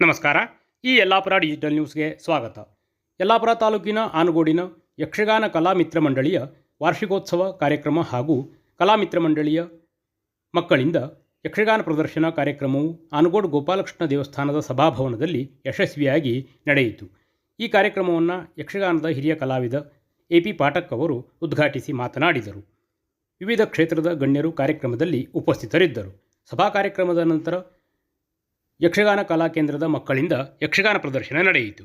ನಮಸ್ಕಾರ. ಈ ಯಲ್ಲಾಪುರ ಡಿಜಿಟಲ್ ನ್ಯೂಸ್ಗೆ ಸ್ವಾಗತ. ಯಲ್ಲಾಪುರ ತಾಲೂಕಿನ ಆನಗೋಡಿನ ಯಕ್ಷಗಾನ ಕಲಾಮಿತ್ರ ಮಂಡಳಿಯ ವಾರ್ಷಿಕೋತ್ಸವ ಕಾರ್ಯಕ್ರಮ ಹಾಗೂ ಕಲಾಮಿತ್ರ ಮಂಡಳಿಯ ಮಕ್ಕಳಿಂದ ಯಕ್ಷಗಾನ ಪ್ರದರ್ಶನ ಕಾರ್ಯಕ್ರಮವು ಆನಗೋಡು ಗೋಪಾಲಕೃಷ್ಣ ದೇವಸ್ಥಾನದ ಸಭಾಭವನದಲ್ಲಿ ಯಶಸ್ವಿಯಾಗಿ ನಡೆಯಿತು. ಈ ಕಾರ್ಯಕ್ರಮವನ್ನು ಯಕ್ಷಗಾನದ ಹಿರಿಯ ಕಲಾವಿದ ಎ.ಪಿ. ಪಾಠಕ್ ಅವರು ಉದ್ಘಾಟಿಸಿ ಮಾತನಾಡಿದರು. ವಿವಿಧ ಕ್ಷೇತ್ರದ ಗಣ್ಯರು ಕಾರ್ಯಕ್ರಮದಲ್ಲಿ ಉಪಸ್ಥಿತರಿದ್ದರು. ಸಭಾ ಕಾರ್ಯಕ್ರಮದ ನಂತರ ಯಕ್ಷಗಾನ ಕಲಾ ಕೇಂದ್ರದ ಮಕ್ಕಳಿಂದ ಯಕ್ಷಗಾನ ಪ್ರದರ್ಶನ ನಡೆಯಿತು.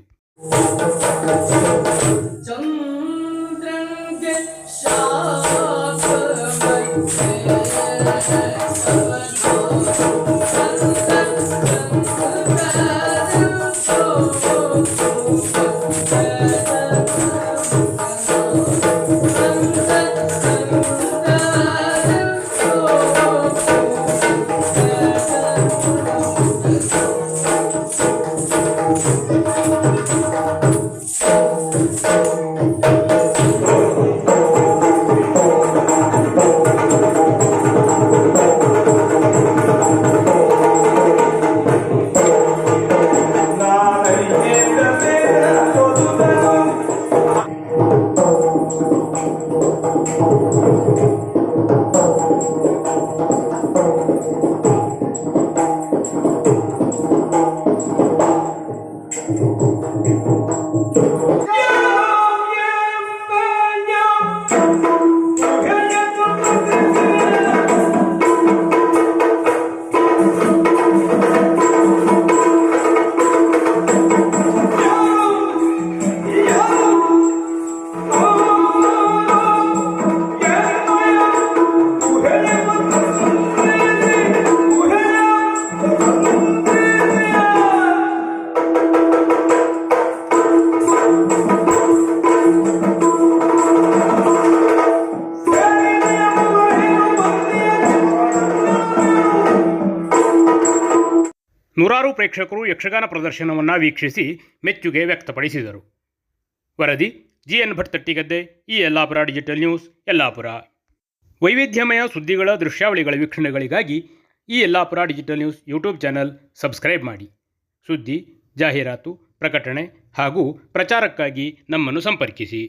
ನೂರಾರು ಪ್ರೇಕ್ಷಕರು ಯಕ್ಷಗಾನ ಪ್ರದರ್ಶನವನ್ನು ವೀಕ್ಷಿಸಿ ಮೆಚ್ಚುಗೆ ವ್ಯಕ್ತಪಡಿಸಿದರು. ವರದಿ ಜಿ.ಎನ್. ಭಟ್ ತಟ್ಟಿಗದ್ದೆ, ಈ ಯಲ್ಲಾಪುರ ಡಿಜಿಟಲ್ ನ್ಯೂಸ್, ಯಲ್ಲಾಪುರ. ವೈವಿಧ್ಯಮಯ ಸುದ್ದಿಗಳ ದೃಶ್ಯಾವಳಿಗಳ ವೀಕ್ಷಣೆಗಳಿಗಾಗಿ ಈ Yellapur digital news YouTube channel subscribe ಮಾಡಿ. ಸುದ್ದಿ, ಜಾಹೀರಾತು, ಪ್ರಕಟಣೆ ಹಾಗೂ ಪ್ರಚಾರಕ್ಕಾಗಿ ನಮ್ಮನ್ನು ಸಂಪರ್ಕಿಸಿ.